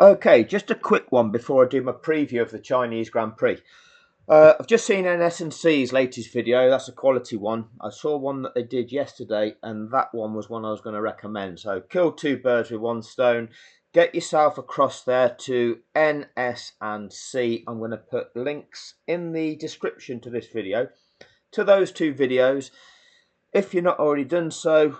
Okay, just a quick one before I do my preview of the Chinese Grand Prix. I've just seen NSNC's latest video. That's a quality one. I saw one that they did yesterday, and that one was one I was going to recommend. So kill two birds with one stone. Get yourself across there to NSNC. I'm going to put links in the description to this video to those two videos. If you're not already done so,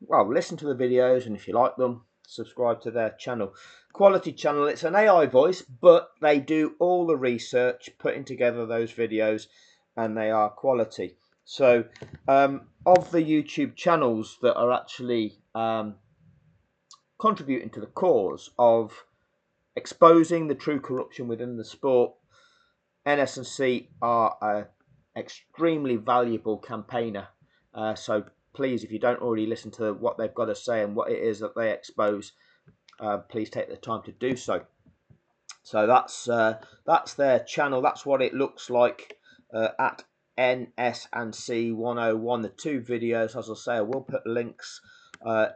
well, listen to the videos, and if you like them, subscribe to their channel. Quality channel. It's an AI voice, but they do all the research putting together those videos, and they are quality. So of the YouTube channels that are actually contributing to the cause of exposing the true corruption within the sport, NSNC are an extremely valuable campaigner. So please, if you don't already listen to what they've got to say and what it is that they expose, please take the time to do so. So that's their channel. That's what it looks like at NSNC 101. The two videos, as I say, I will put links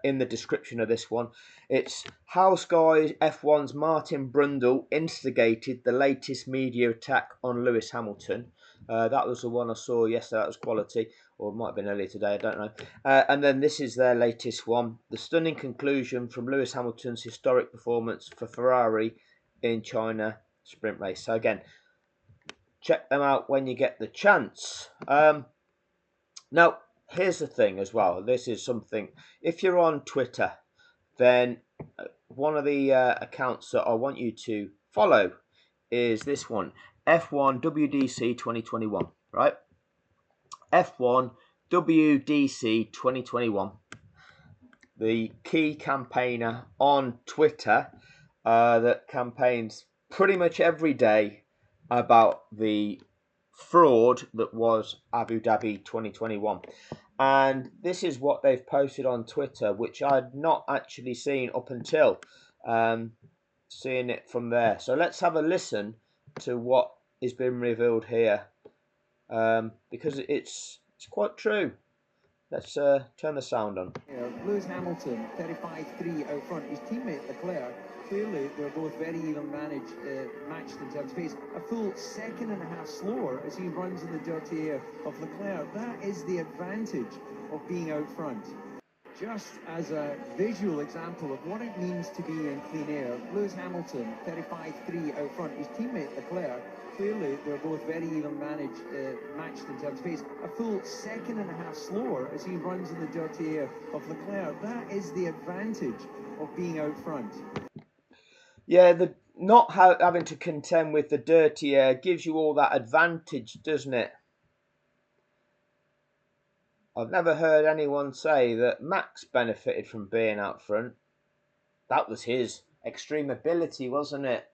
in the description of this one. It's how Sky F1's Martin Brundle instigated the latest media attack on Lewis Hamilton. That was the one I saw yesterday. That was quality, or it might have been earlier today, I don't know. And then this is their latest one. The stunning conclusion from Lewis Hamilton's historic performance for Ferrari in China sprint race. So again, check them out when you get the chance. Now, here's the thing as well. This is something, if you're on Twitter, then one of the accounts that I want you to follow is this one, F1 WDC 2021, right? F1 WDC 2021. The key campaigner on Twitter that campaigns pretty much every day about the fraud that was Abu Dhabi 2021. And this is what they've posted on Twitter, which I'd not actually seen up until seeing it from there. So let's have a listen to what is being revealed here, because it's quite true. Let's turn the sound on. Lewis Hamilton, 35-3 out front. His teammate Leclerc, clearly they're both very even matched in terms of pace. A full second and a half slower as he runs in the dirty air of Leclerc. That is the advantage of being out front. Just as a visual example of what it means to be in clean air, Lewis Hamilton, 35-3 out front. His teammate Leclerc, clearly they're both very even matched in terms of pace. A full second and a half slower as he runs in the dirty air of Leclerc. That is the advantage of being out front. Yeah, the not having to contend with the dirty air gives you all that advantage, doesn't it? I've never heard anyone say that Max benefited from being out front. That was his extreme ability, wasn't it?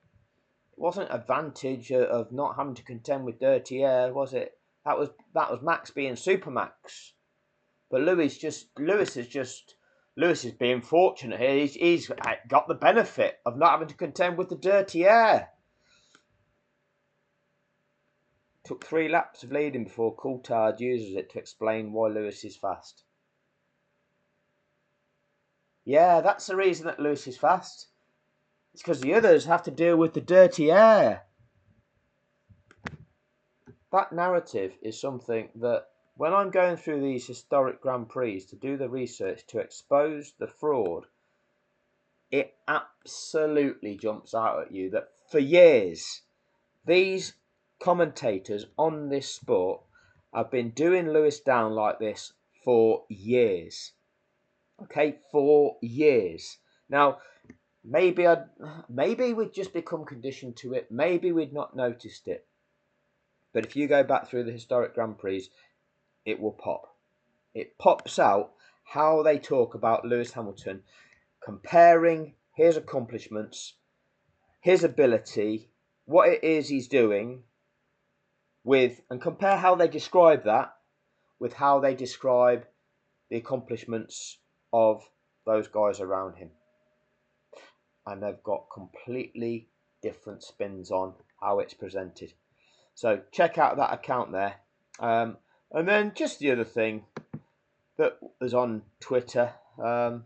It wasn't advantage of not having to contend with dirty air, was it? That was Max being super Max. But Lewis is being fortunate here. He's got the benefit of not having to contend with the dirty air. Took 3 laps of leading before Coulthard uses it to explain why Lewis is fast. Yeah, that's the reason that Lewis is fast. It's because the others have to deal with the dirty air. That narrative is something that, when I'm going through these historic Grand Prix to do the research to expose the fraud, it absolutely jumps out at you that for years, these commentators on this sport have been doing Lewis down like this for years. Okay, for years. Now, maybe we'd just become conditioned to it. Maybe we'd not noticed it. But if you go back through the historic Grand Prix, it will pop. It pops out how they talk about Lewis Hamilton, comparing his accomplishments, his ability, what it is he's doing with, and compare how they describe that with how they describe the accomplishments of those guys around him. And they've got completely different spins on how it's presented. So check out that account there. And then just the other thing that is on Twitter, and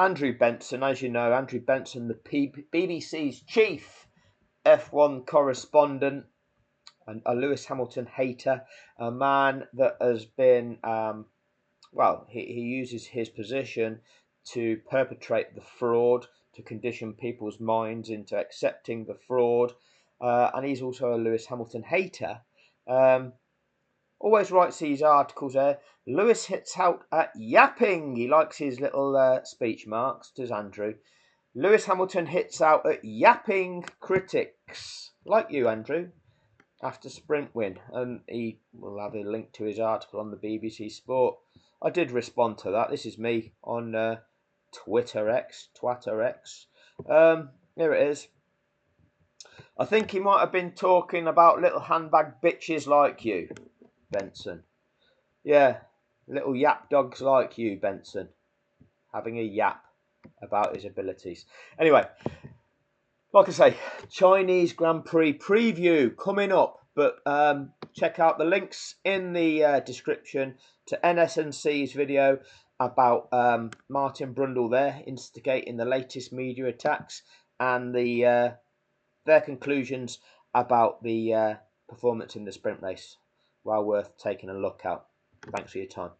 Andrew Benson, as you know, Andrew Benson, the BBC's chief F1 correspondent, and a Lewis Hamilton hater, a man that has been, he uses his position to perpetrate the fraud, to condition people's minds into accepting the fraud, and he's also a Lewis Hamilton hater. Always writes these articles there. Lewis hits out at yapping. He likes his little speech marks, does Andrew. Lewis Hamilton hits out at yapping critics. Like you, Andrew, after sprint win. And he will have a link to his article on the BBC Sport. I did respond to that. This is me on Twitter X. Here it is. I think he might have been talking about little handbag bitches like you, Benson. Yeah, little yap dogs like you, Benson. Having a yap about his abilities. Anyway, like I say, Chinese Grand Prix preview coming up. But check out the links in the description to NSNC's video about Martin Brundle there instigating the latest media attacks, and their conclusions about the performance in the sprint race. Well worth taking a look at. Thanks for your time.